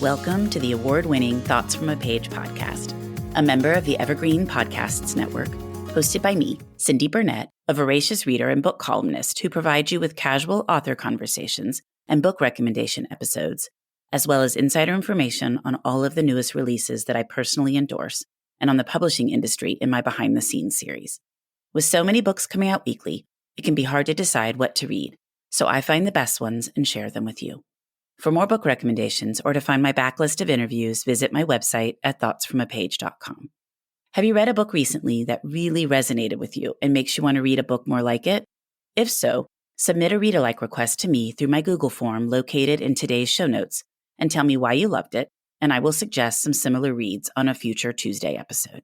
Welcome to the award-winning Thoughts from a Page podcast, a member of the Evergreen Podcasts Network, hosted by me, Cindy Burnett, a voracious reader and book columnist who provides you with casual author conversations and book recommendation episodes, as well as insider information on all of the newest releases that I personally endorse and on the publishing industry in my behind-the-scenes series. With so many books coming out weekly, it can be hard to decide what to read, so I find the best ones and share them with you. For more book recommendations or to find my backlist of interviews, visit my website at thoughtsfromapage.com. Have you read a book recently that really resonated with you and makes you want to read a book more like it? If so, submit a read-alike request to me through my Google form located in today's show notes and tell me why you loved it, and I will suggest some similar reads on a future Tuesday episode.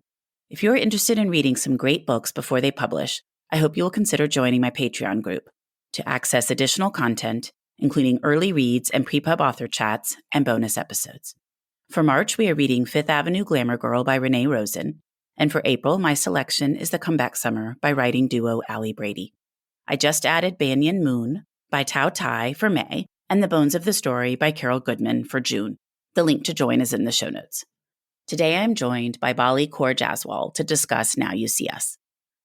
If you're interested in reading some great books before they publish, I hope you will consider joining my Patreon group to access additional content, including early reads and pre-pub author chats and bonus episodes. For March, we are reading Fifth Avenue Glamour Girl by Renee Rosen, and for April, my selection is The Comeback Summer by writing duo Allie Brady. I just added Banyan Moon by Tao Tai for May, and The Bones of the Story by Carol Goodman for June. The link to join is in the show notes. Today, I am joined by Balli Kaur Jaswal to discuss Now You See Us.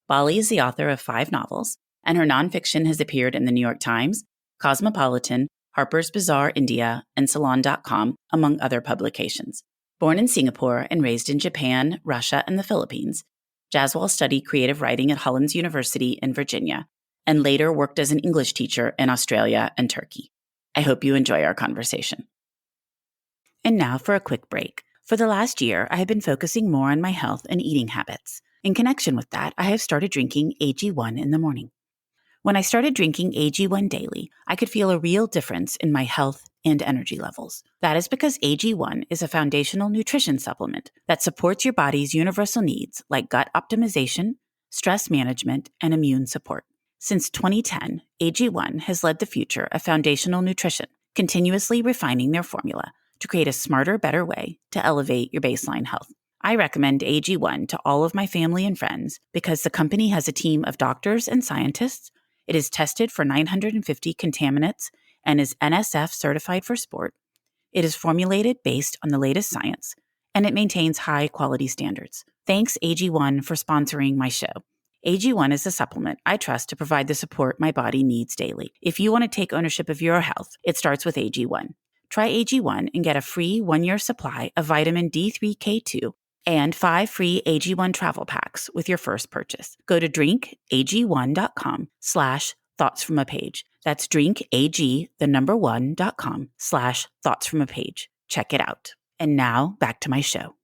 Balli is the author of 5 novels, and her nonfiction has appeared in the New York Times, Cosmopolitan, Harper's Bazaar India, and Salon.com, among other publications. Born in Singapore and raised in Japan, Russia, and the Philippines, Jaswal studied creative writing at Hollins University in Virginia, and later worked as an English teacher in Australia and Turkey. I hope you enjoy our conversation. And now for a quick break. For the last year, I have been focusing more on my health and eating habits. In connection with that, I have started drinking AG1 in the morning. When I started drinking AG1 daily, I could feel a real difference in my health and energy levels. That is because AG1 is a foundational nutrition supplement that supports your body's universal needs like gut optimization, stress management, and immune support. Since 2010, AG1 has led the future of foundational nutrition, continuously refining their formula to create a smarter, better way to elevate your baseline health. I recommend AG1 to all of my family and friends because the company has a team of doctors and scientists. It is tested for 950 contaminants and is NSF certified for sport. It is formulated based on the latest science, and it maintains high quality standards. Thanks AG1 for sponsoring my show. AG1 is a supplement I trust to provide the support my body needs daily. If you want to take ownership of your health, it starts with AG1. Try AG1 and get a free 1-year supply of vitamin D3K2 and 5 free AG1 travel packs with your first purchase. Go to drinkag1.com/thoughtsfromapage. That's drinkag1.com/thoughtsfromapage. Check it out. And now back to my show.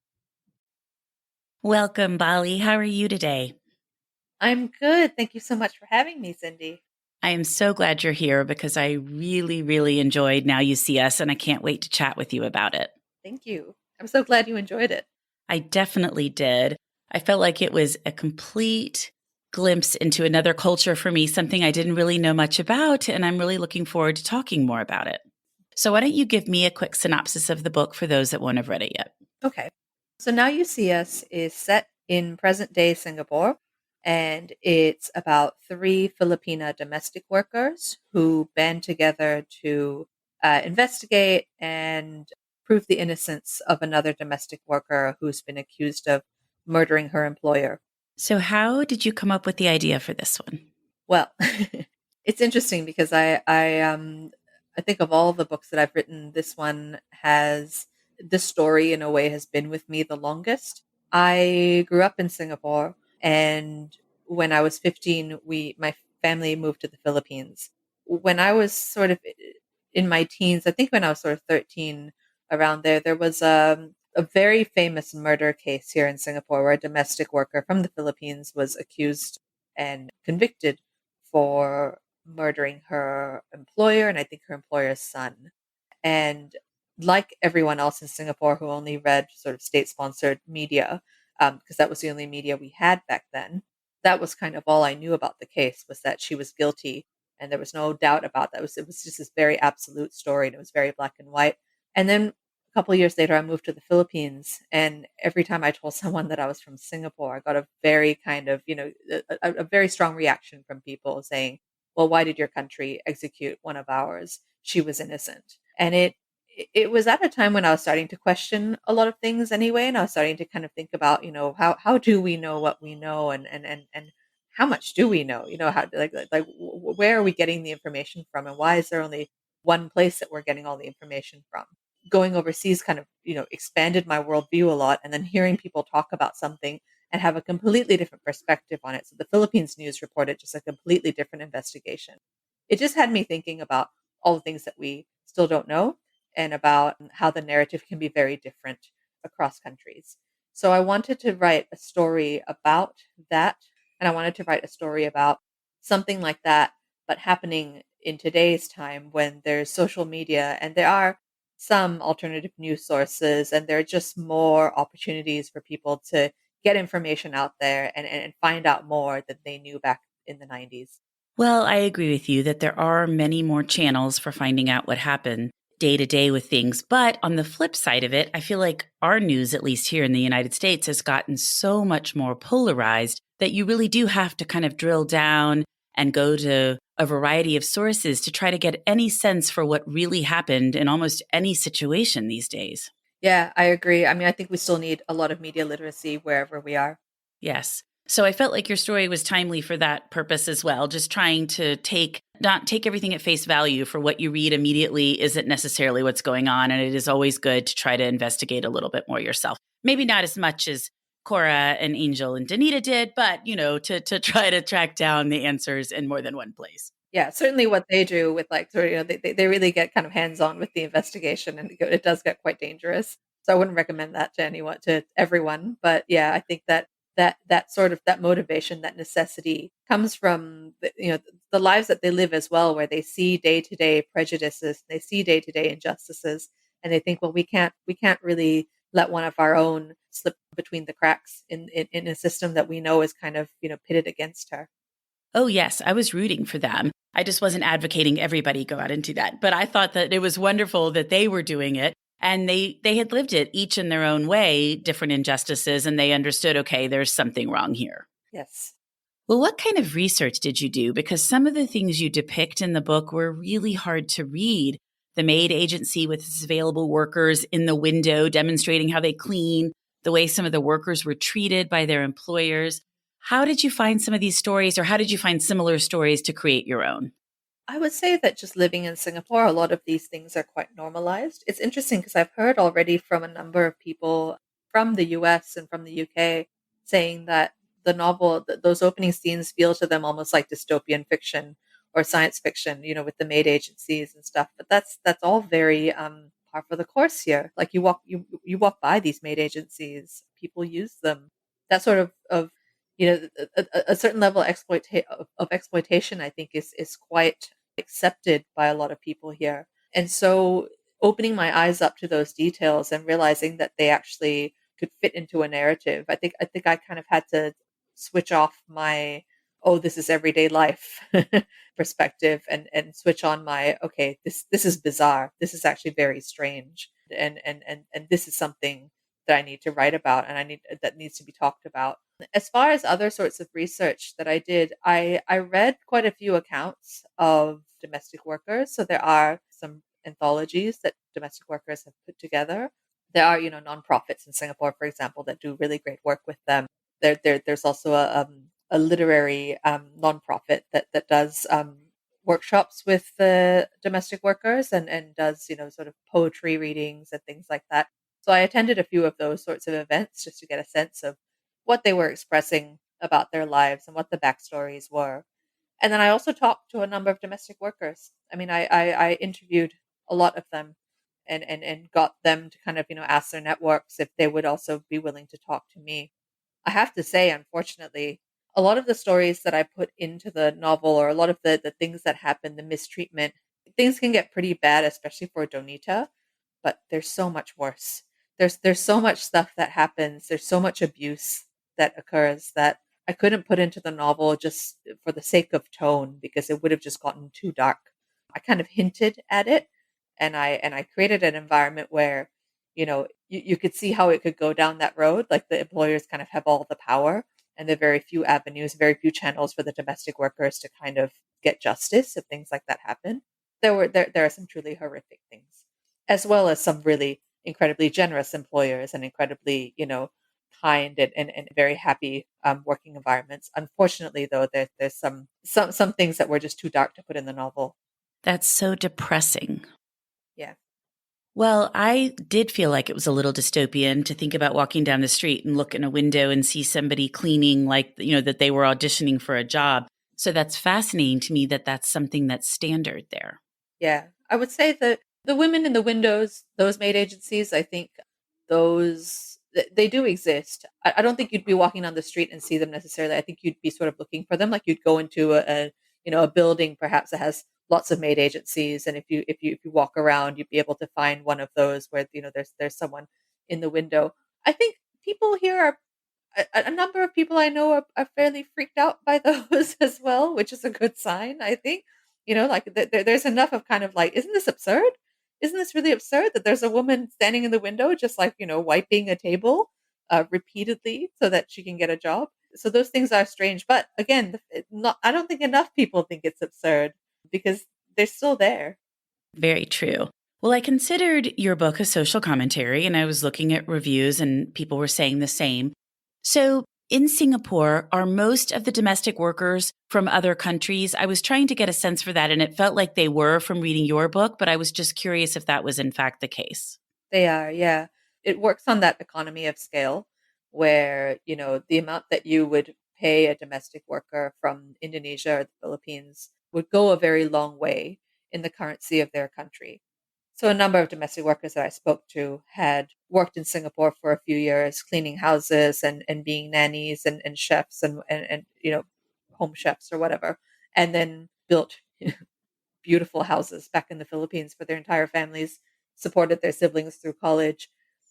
Welcome, Balli. How are you today? I'm good. Thank you so much for having me, Cindy. I am so glad you're here because I really, really enjoyed Now You See Us, and I can't wait to chat with you about it. Thank you. I'm so glad you enjoyed it. I definitely did. I felt like it was a complete glimpse into another culture for me, something I didn't really know much about, and I'm really looking forward to talking more about it. So why don't you give me a quick synopsis of the book for those that won't have read it yet? Okay. So Now You See Us is set in present-day Singapore, and it's about 3 Filipina domestic workers who band together to investigate and prove the innocence of another domestic worker who's been accused of murdering her employer. So how did you come up with the idea for this one? Well, it's interesting because I think of all the books that I've written, this one has this story in a way has been with me the longest. I grew up in Singapore, and when I was 15, my family moved to the Philippines. When I was sort of in my teens, I think when I was sort of 13, around there was a very famous murder case here in Singapore where a domestic worker from the Philippines was accused and convicted for murdering her employer and I think her employer's son. And like everyone else in Singapore who only read sort of state-sponsored media, because that was the only media we had back then, that was kind of all I knew about the case, was that she was guilty, and there was no doubt about that. It was just this very absolute story, and it was very black and white. And then a couple of years later, I moved to the Philippines, and every time I told someone that I was from Singapore, I got a very kind of, a very strong reaction from people saying, well, why did your country execute one of ours? She was innocent. And it was at a time when I was starting to question a lot of things anyway, and I was starting to kind of think about, how do we know what we know, and how much do we know? How where are we getting the information from, and why is there only one place that we're getting all the information from? Going overseas kind of, expanded my worldview a lot, and then hearing people talk about something and have a completely different perspective on it. So the Philippines news reported just a completely different investigation. It just had me thinking about all the things that we still don't know, and about how the narrative can be very different across countries. So I wanted to write a story about that. And I wanted to write a story about something like that, but happening in today's time when there's social media and there are some alternative news sources, and there are just more opportunities for people to get information out there, and find out more than they knew back in the 90s. Well, I agree with you that there are many more channels for finding out what happened day to day with things. But on the flip side of it, I feel like our news, at least here in the United States, has gotten so much more polarized that you really do have to kind of drill down and go to a variety of sources to try to get any sense for what really happened in almost any situation these days. Yeah, I agree. I mean, I think we still need a lot of media literacy wherever we are. Yes. So I felt like your story was timely for that purpose as well. Just trying to not take everything at face value for what you read immediately isn't necessarily what's going on. And it is always good to try to investigate a little bit more yourself. Maybe not as much as Cora and Angel and Danita did, but to try to track down the answers in more than one place. Yeah, certainly what they do with, like, sort of, they really get kind of hands-on with the investigation, and it does get quite dangerous. So I wouldn't recommend that to everyone. But yeah, I think that sort of that motivation, that necessity comes from the lives that they live as well, where they see day-to-day prejudices, they see day-to-day injustices, and they think, well, we can't really let one of our own slip between the cracks in a system that we know is kind of, pitted against her. Oh, yes, I was rooting for them. I just wasn't advocating everybody go out and do that. But I thought that it was wonderful that they were doing it and they had lived it each in their own way, different injustices, and they understood, okay, there's something wrong here. Yes. Well, what kind of research did you do? Because some of the things you depict in the book were really hard to read. The maid agency with its available workers in the window demonstrating how they clean, the way some of the workers were treated by their employers. How did you find some of these stories, or how did you find similar stories to create your own? I would say that just living in Singapore, a lot of these things are quite normalized. It's interesting because I've heard already from a number of people from the US and from the UK saying that the novel, those opening scenes feel to them almost like dystopian fiction or science fiction, with the maid agencies and stuff. But that's all very par for the course here. Like, you walk by these maid agencies, people use them. That sort of a certain level of exploitation, I think, is quite accepted by a lot of people here. And so opening my eyes up to those details and realizing that they actually could fit into a narrative, I think I kind of had to switch off my, oh, this is everyday life perspective, and switch on my, okay, this is bizarre. This is actually very strange. And this is something that I need to write about, and that needs to be talked about. As far as other sorts of research that I did, I read quite a few accounts of domestic workers. So there are some anthologies that domestic workers have put together. There are, nonprofits in Singapore, for example, that do really great work with them. There's also a literary nonprofit that does workshops with the domestic workers, and does, sort of poetry readings and things like that. So I attended a few of those sorts of events just to get a sense of what they were expressing about their lives and what the backstories were. And then I also talked to a number of domestic workers. I mean, I interviewed a lot of them, and got them to kind of, ask their networks if they would also be willing to talk to me. I have to say, unfortunately, a lot of the stories that I put into the novel, or a lot of the things that happen, the mistreatment, things can get pretty bad, especially for Donita, but there's so much worse. There's so much stuff that happens. There's so much abuse that occurs that I couldn't put into the novel just for the sake of tone, because it would have just gotten too dark. I kind of hinted at it, and I created an environment where, you could see how it could go down that road. Like, the employers kind of have all the power, and there are very few avenues, very few channels for the domestic workers to kind of get justice if things like that happen. There are some truly horrific things. as well as some really incredibly generous employers and incredibly, kind and very happy working environments. Unfortunately, though, there's some things that were just too dark to put in the novel. That's so depressing. Yeah. Well, I did feel like it was a little dystopian to think about walking down the street and look in a window and see somebody cleaning like, that they were auditioning for a job. So that's fascinating to me that that's something that's standard there. Yeah, I would say that the women in the windows, those maid agencies, I think they do exist. I don't think you'd be walking on the street and see them necessarily. I think you'd be sort of looking for them, like you'd go into a building perhaps that has lots of maid agencies, and if you walk around, you'd be able to find one of those where there's someone in the window. I think people here are a number of people I know are fairly freaked out by those as well, which is a good sign, I think. Like there's enough of kind of like, isn't this absurd? Isn't this really absurd that there's a woman standing in the window just like, wiping a table repeatedly so that she can get a job? So those things are strange. But again, I don't think enough people think it's absurd because they're still there. Very true. Well, I considered your book a social commentary, and I was looking at reviews, and people were saying the same. So, in Singapore, are most of the domestic workers from other countries? I was trying to get a sense for that, and it felt like they were from reading your book, but I was just curious if that was in fact the case. They are, yeah. It works on that economy of scale where, the amount that you would pay a domestic worker from Indonesia or the Philippines would go a very long way in the currency of their country. So a number of domestic workers that I spoke to had worked in Singapore for a few years, cleaning houses and being nannies and chefs and home chefs or whatever, and then built beautiful houses back in the Philippines for their entire families, supported their siblings through college.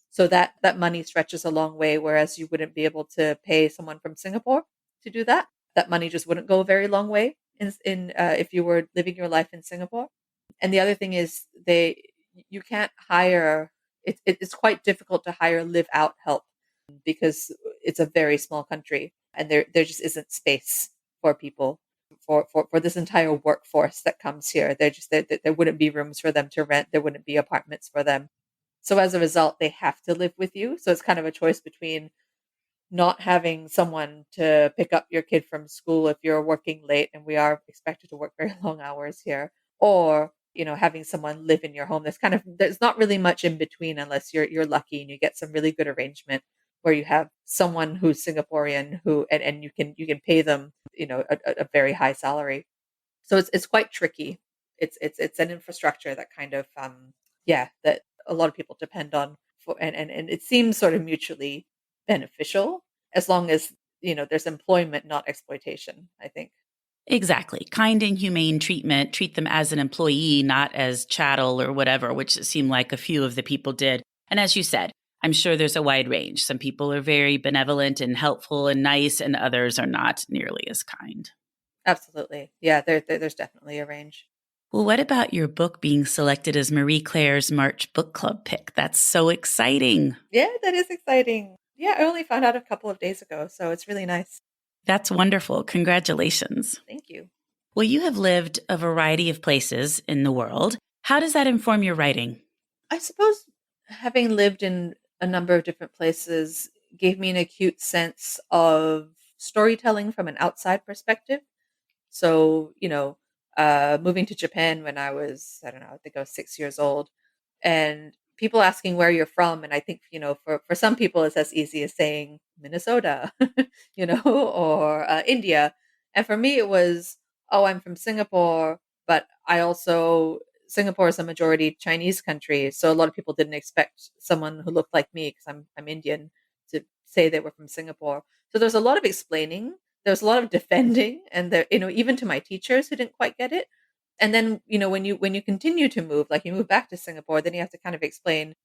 So that money stretches a long way, whereas you wouldn't be able to pay someone from Singapore to do that. That money just wouldn't go a very long way in if you were living your life in Singapore. And the other thing is you can't hire. It's quite difficult to hire live out help because it's a very small country and there just isn't space for people for this entire workforce that comes here. There wouldn't be rooms for them to rent. There wouldn't be apartments for them. So as a result, they have to live with you. So it's kind of a choice between not having someone to pick up your kid from school if you're working late, and we are expected to work very long hours here, or having someone live in your home. There's not really much in between unless you're lucky and you get some really good arrangement where you have someone who's Singaporean who and you can pay them a very high salary. So it's quite tricky. It's an infrastructure that kind of that a lot of people depend on for and it seems sort of mutually beneficial as long as there's employment, not exploitation, I think. Exactly. Kind and humane treatment, treat them as an employee, not as chattel or whatever, which it seemed like a few of the people did. And as you said, I'm sure there's a wide range. Some people are very benevolent and helpful and nice, and others are not nearly as kind. Absolutely. Yeah, there's definitely a range. Well, what about your book being selected as Marie Claire's March Book Club pick? That's so exciting. Yeah, that is exciting. Yeah, I only found out a couple of days ago, so it's really nice. That's wonderful. Congratulations. Thank you. Well, you have lived a variety of places in the world. How does that inform your writing? I suppose having lived in a number of different places gave me an acute sense of storytelling from an outside perspective. So, moving to Japan when I was, I don't know, I think I was 6 years old, and people asking where you're from. And I think, for some people, it's as easy as saying Minnesota, or India. And for me, it was, oh, I'm from Singapore, but Singapore is a majority Chinese country. So a lot of people didn't expect someone who looked like me, because I'm Indian, to say they were from Singapore. So there's a lot of explaining, there's a lot of defending, and even to my teachers who didn't quite get it. And then, when you continue to move, like you move back to Singapore, then you have to kind of explain,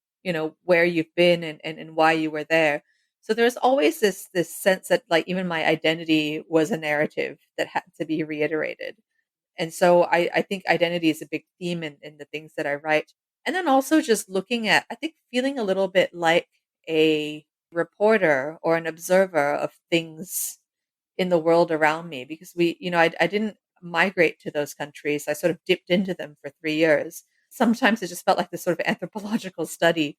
where you've been and why you were there. So there's always this sense that like even my identity was a narrative that had to be reiterated. And so I think identity is a big theme in the things that I write. And then also just looking at, I think, feeling a little bit like a reporter or an observer of things in the world around me, because I didn't migrate to those countries. I sort of dipped into them for 3 years. sometimes it just felt like this sort of anthropological study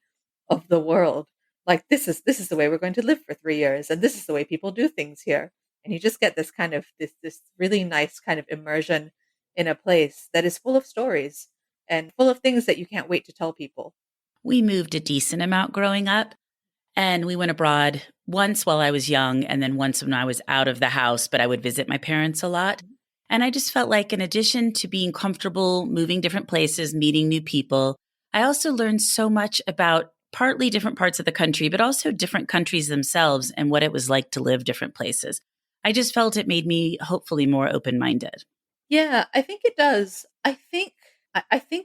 of the world. Like this is the way we're going to live for 3 years, and this is the way people do things here. And you just get this kind of this really nice kind of immersion in a place that is full of stories and full of things that you can't wait to tell people. We moved a decent amount growing up, and we went abroad once while I was young and then once when I was out of the house, but I would visit my parents a lot. And I just felt like, in addition to being comfortable, moving different places, meeting new people, I also learned so much about partly different parts of the country, but also different countries themselves and what it was like to live different places. I just felt it made me hopefully more open minded. Yeah, I think it does. I think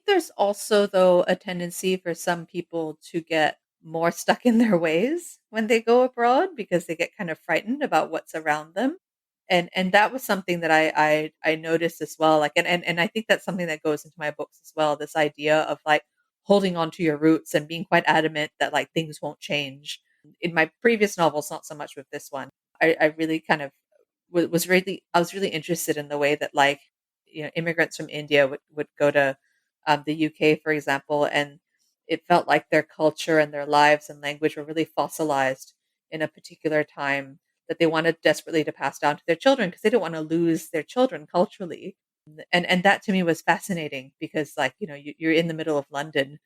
there's also though a tendency for some people to get more stuck in their ways when they go abroad because they get kind of frightened about what's around them. And that was something that I noticed as well. Like and I think that's something that goes into my books as well, this idea of like holding on to your roots and being quite adamant that like things won't change. In my previous novels, not so much with this one. I really kind of was really I was really interested in the way that like immigrants from India would go to the UK, for example, and it felt like their culture and their lives and language were really fossilized in a particular time that they wanted desperately to pass down to their children because they didn't want to lose their children culturally. And that to me was fascinating because like you're in the middle of London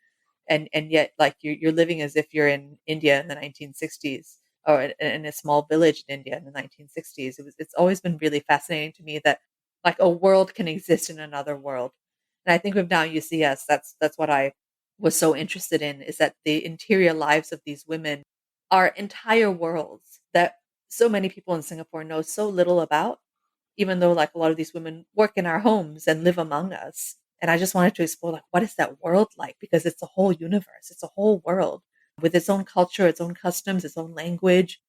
and yet like you're living as if you're in India in the 1960s or in a small village in India in the 1960s. It's always been really fascinating to me that like a world can exist in another world. And I think with Now You See Us, that's what I was so interested in, is that the interior lives of these women are entire worlds that so many people in Singapore know so little about, even though like a lot of these women work in our homes and live among us. And I just wanted to explore like what is that world like, because it's a whole universe, it's a whole world with its own culture, its own customs, its own language,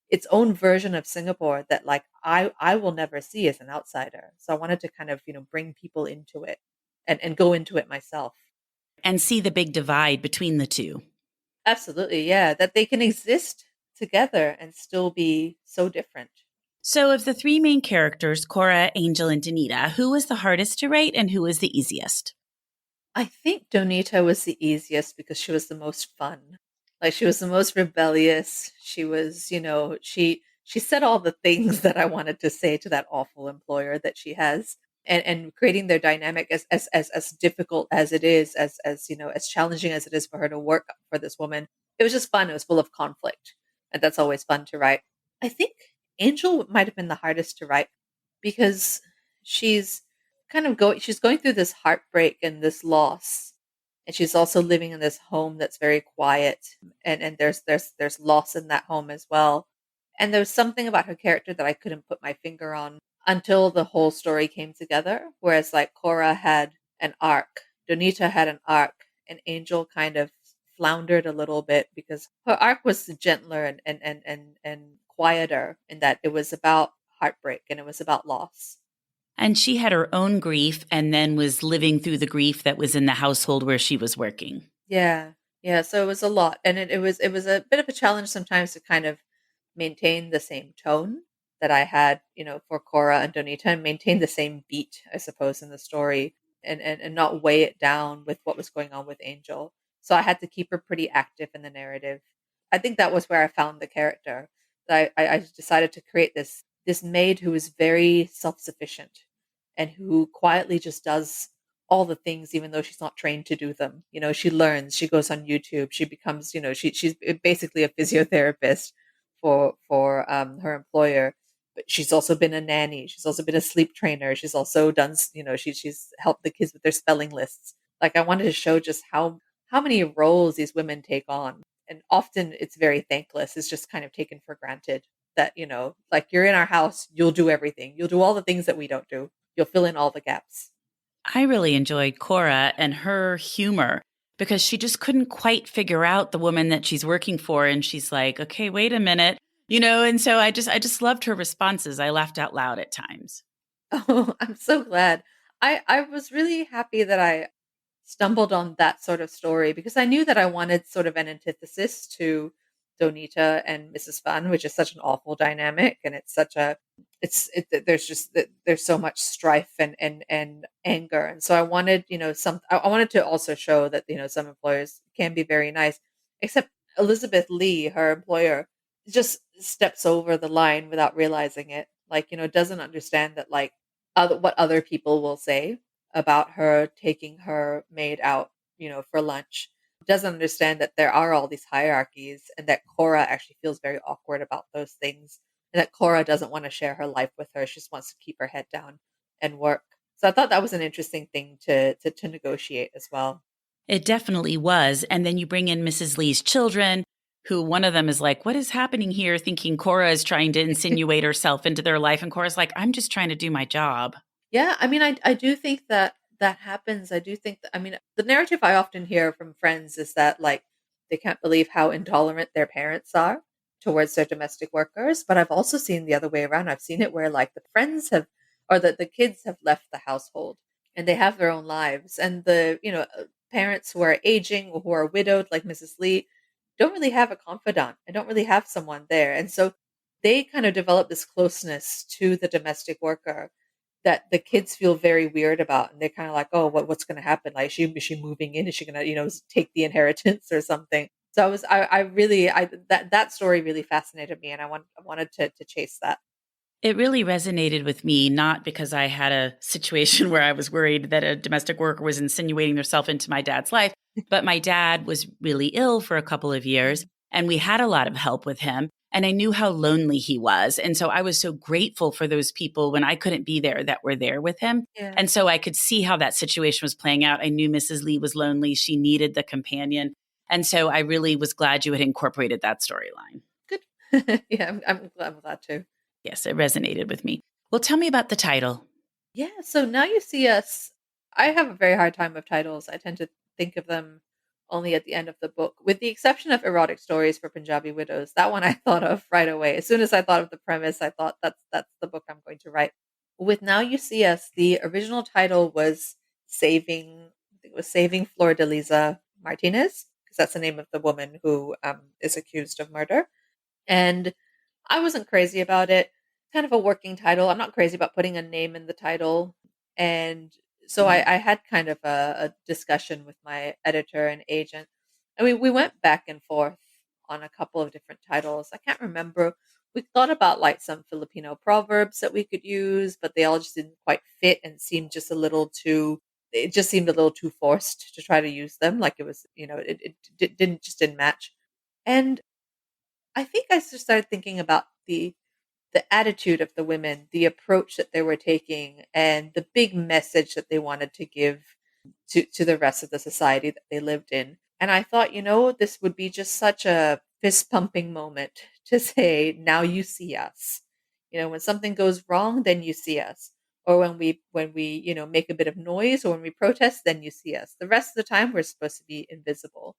its own version of Singapore that like I will never see as an outsider. So I wanted to kind of bring people into it and go into it myself. And see the big divide between the two. Absolutely, yeah, that they can exist together and still be so different. So, of the three main characters, Cora, Angel, and Danita, who was the hardest to write and who was the easiest? I think Donita was the easiest because she was the most fun. Like she was the most rebellious. She was, she said all the things that I wanted to say to that awful employer that she has. And creating their dynamic as difficult as it is, as challenging as it is for her to work for this woman. It was just fun. It was full of conflict. And that's always fun to write. I think Angel might have been the hardest to write because she's she's going through this heartbreak and this loss, and she's also living in this home that's very quiet, and there's loss in that home as well. And there was something about her character that I couldn't put my finger on until the whole story came together, whereas like Cora had an arc, Donita had an arc, and Angel kind of floundered a little bit because her arc was gentler and quieter, in that it was about heartbreak and it was about loss. And she had her own grief and then was living through the grief that was in the household where she was working. Yeah. Yeah, so it was a lot, and it was a bit of a challenge sometimes to kind of maintain the same tone that I had, for Cora and Donita, and maintain the same beat, I suppose, in the story, and not weigh it down with what was going on with Angel. So I had to keep her pretty active in the narrative. I think that was where I found the character. I decided to create this maid who is very self-sufficient and who quietly just does all the things even though she's not trained to do them. She learns, she goes on YouTube, she becomes, she's basically a physiotherapist for her employer. But she's also been a nanny, she's also been a sleep trainer, she's also done, she's helped the kids with their spelling lists. Like I wanted to show just how many roles these women take on. And often it's very thankless. It's just kind of taken for granted that, like you're in our house, you'll do everything. You'll do all the things that we don't do. You'll fill in all the gaps. I really enjoyed Cora and her humor because she just couldn't quite figure out the woman that she's working for. And she's like, okay, wait a minute, and so I just loved her responses. I laughed out loud at times. Oh, I'm so glad. I was really happy that I stumbled on that sort of story because I knew that I wanted sort of an antithesis to Donita and Mrs. Fun, which is such an awful dynamic, and it's such a there's so much strife and anger. And so I wanted, I wanted to also show that, some employers can be very nice, except Elizabeth Lee, her employer, just steps over the line without realizing it. Like, doesn't understand that, like, what other people will say about her taking her maid out, for lunch. Doesn't understand that there are all these hierarchies, and that Cora actually feels very awkward about those things, and that Cora doesn't want to share her life with her. She just wants to keep her head down and work. So I thought that was an interesting thing to negotiate as well. It definitely was. And then you bring in Mrs. Lee's children, who one of them is like, what is happening here? Thinking Cora is trying to insinuate herself into their life. And Cora's like, I'm just trying to do my job. Yeah, I mean, I do think that that happens. I do think that, I mean, the narrative I often hear from friends is that, like, they can't believe how intolerant their parents are towards their domestic workers. But I've also seen the other way around. I've seen it where, like, the friends have, or the kids have left the household and they have their own lives. And the, parents who are aging or who are widowed, like Mrs. Lee, don't really have a confidant. I don't really have someone there. And so they kind of develop this closeness to the domestic worker that the kids feel very weird about, and they're kind of like, "Oh, what's going to happen? Like, is she moving in? Is she going to, take the inheritance or something?" So I really, that story really fascinated me, and I wanted to chase that. It really resonated with me, not because I had a situation where I was worried that a domestic worker was insinuating herself into my dad's life, but my dad was really ill for a couple of years, and we had a lot of help with him. And I knew how lonely he was. And so I was so grateful for those people when I couldn't be there that were there with him. Yeah, And so I could see how that situation was playing out. I knew Mrs. Lee was lonely. She needed the companion. And so I really was glad you had incorporated that storyline. good. Yeah, I'm glad too. Yes, it resonated with me. Well, tell me about the title. Yeah, so Now You See Us. I have a very hard time with titles. I tend to think of them only at the end of the book, with the exception of Erotic Stories for Punjabi Widows. That one I thought of right away. As soon as I thought of the premise, I thought that's the book I'm going to write. With Now You See Us, the original title was Saving, I think it was Saving Flor de Lisa Martinez, because that's the name of the woman who is accused of murder. And I wasn't crazy about it. Kind of a working title. I'm not crazy about putting a name in the title. And so I had kind of a discussion with my editor and agent. And we went back and forth on a couple of different titles. I can't remember. We thought about, like, some Filipino proverbs that we could use, but they all just didn't quite fit and seemed just a little too, it just seemed a little too forced to try to use them. Like, it was, didn't match. And I think I just started thinking about the attitude of the women, the approach that they were taking, and the big message that they wanted to give to the rest of the society that they lived in. And I thought, this would be just such a fist pumping moment to say, now you see us. When something goes wrong, then you see us. Or when we, make a bit of noise, or when we protest, then you see us. The rest of the time we're supposed to be invisible.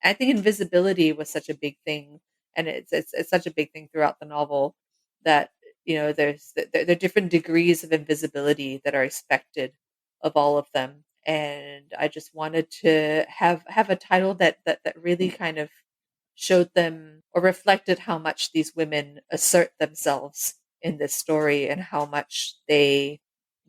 I think invisibility was such a big thing, and it's such a big thing throughout the novel, that there are different degrees of invisibility that are expected of all of them, and I just wanted to have a title that really kind of showed them or reflected how much these women assert themselves in this story, and how much they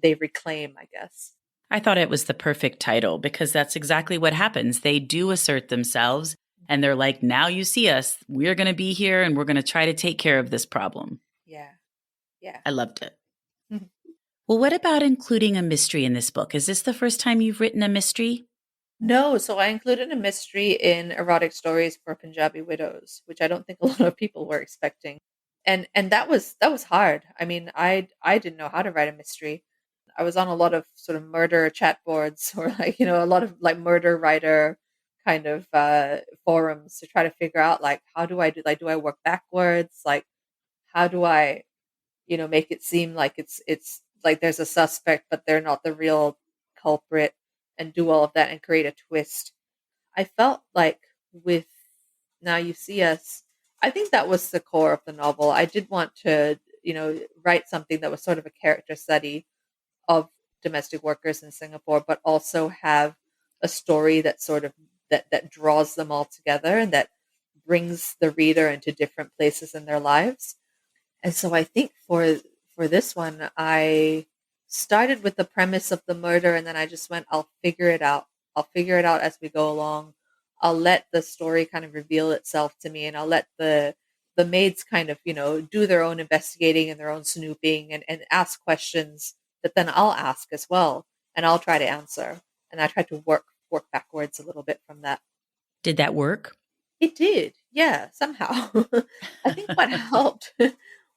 reclaim, I guess. I thought it was the perfect title because that's exactly what happens. They do assert themselves and they're like, now you see us. We're going to be here and we're going to try to take care of this problem. Yeah, yeah. I loved it. Well, what about including a mystery in this book? Is this the first time you've written a mystery? No, so I included a mystery in Erotic Stories for Punjabi Widows, which I don't think a lot of people were expecting. And that was hard. I mean, I didn't know how to write a mystery. I was on a lot of sort of murder chat boards, or, like, a lot of, like, murder writer kind of forums to try to figure out, like, how do I do, like, do I work backwards? Like, how do I, make it seem like it's like there's a suspect, but they're not the real culprit, and do all of that and create a twist. I felt like with Now You See Us, I think that was the core of the novel. I did want to, write something that was sort of a character study of domestic workers in Singapore, but also have a story that sort of that draws them all together, and that brings the reader into different places in their lives. And so I think for for this one, I started with the premise of the murder, and then I just went, I'll figure it out. I'll figure it out as we go along. I'll let the story kind of reveal itself to me, and I'll let the maids kind of, do their own investigating and their own snooping and ask questions that then I'll ask as well, and I'll try to answer. And I tried to work backwards a little bit from that. Did that work? It did, yeah, somehow. I think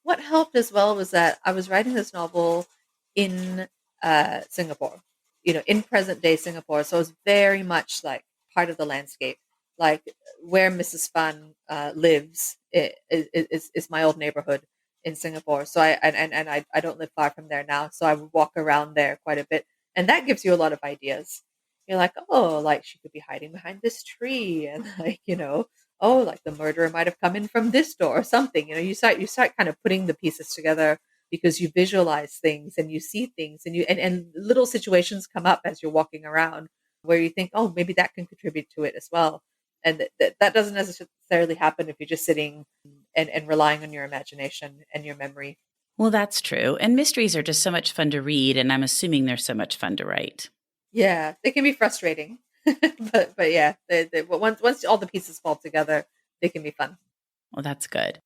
what helped as well was that I was writing this novel in Singapore, in present day Singapore. So it was very much like part of the landscape, like where Mrs. Fan lives is my old neighborhood in Singapore. So I don't live far from there now, so I would walk around there quite a bit, and that gives you a lot of ideas. You're like, oh, like she could be hiding behind this tree, and like, oh, like the murderer might have come in from this door or something. You start kind of putting the pieces together because you visualize things and you see things, and little situations come up as you're walking around where you think, oh, maybe that can contribute to it as well. And that doesn't necessarily happen if you're just sitting and relying on your imagination and your memory. Well, that's true. And mysteries are just so much fun to read, and I'm assuming they're so much fun to write. Yeah, they can be frustrating, but yeah, once all the pieces fall together, they can be fun. Well, that's good.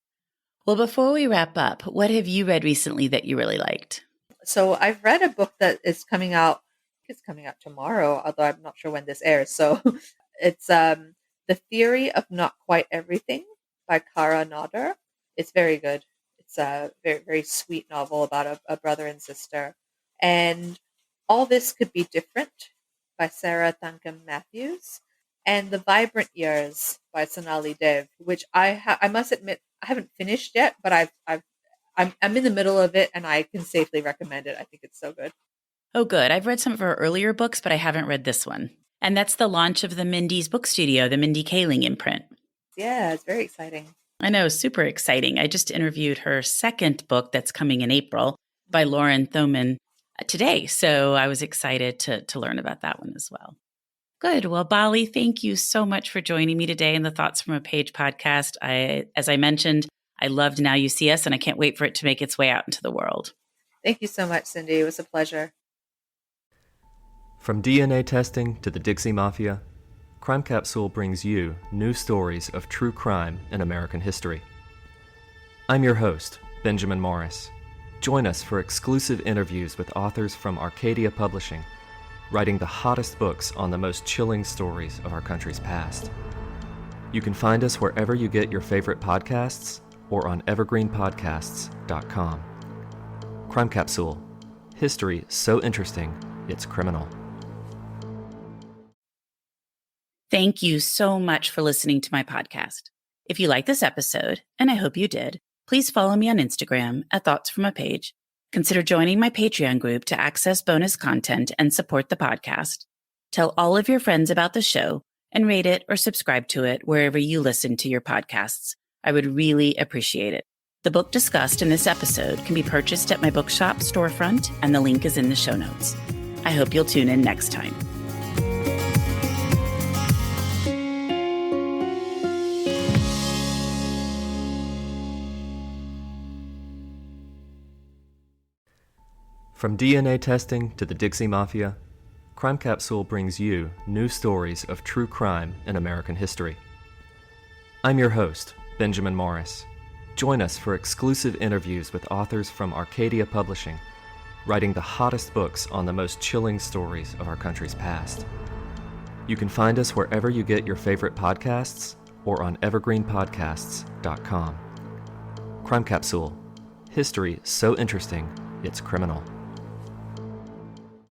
Well, before we wrap up, what have you read recently that you really liked? So I've read a book that is coming out. I think it's coming out tomorrow, although I'm not sure when this airs. So it's The Theory of Not Quite Everything by Kaur Gnodde. It's very good. It's a very, very sweet novel about a brother and sister. And All This Could Be Different by Thankam Mathews, and The Vibrant Years by Sonali, which I must admit I haven't finished yet, but I'm in the middle of it, and I can safely recommend it. I think it's so good. Oh, good. I've read some of her earlier books, but I haven't read this one. And that's the launch of the Mindy's book studio, the Mindy Kaling imprint. Yeah, it's very exciting. I know, super exciting. I just interviewed her second book that's coming in April by Lauren Thoman today. So I was excited to learn about that one as well. Good. Well, Balli, thank you so much for joining me today in the Thoughts from a Page podcast. As I mentioned, I loved Now You See Us, and I can't wait for it to make its way out into the world. Thank you so much, Cindy. It was a pleasure. From DNA testing to the Dixie Mafia, Crime Capsule brings you new stories of true crime in American history. I'm your host, Benjamin Morris. Join us for exclusive interviews with authors from Arcadia Publishing, writing the hottest books on the most chilling stories of our country's past. You can find us wherever you get your favorite podcasts or on evergreenpodcasts.com. Crime Capsule. History so interesting, it's criminal. Thank you so much for listening to my podcast. If you like this episode, and I hope you did, please follow me on Instagram at Thoughts From a Page. Consider joining my Patreon group to access bonus content and support the podcast. Tell all of your friends about the show and rate it or subscribe to it wherever you listen to your podcasts. I would really appreciate it. The book discussed in this episode can be purchased at my bookshop storefront, and the link is in the show notes. I hope you'll tune in next time. From DNA testing to the Dixie Mafia, Crime Capsule brings you new stories of true crime in American history. I'm your host, Benjamin Morris. Join us for exclusive interviews with authors from Arcadia Publishing, writing the hottest books on the most chilling stories of our country's past. You can find us wherever you get your favorite podcasts or on evergreenpodcasts.com. Crime Capsule. History so interesting, it's criminal.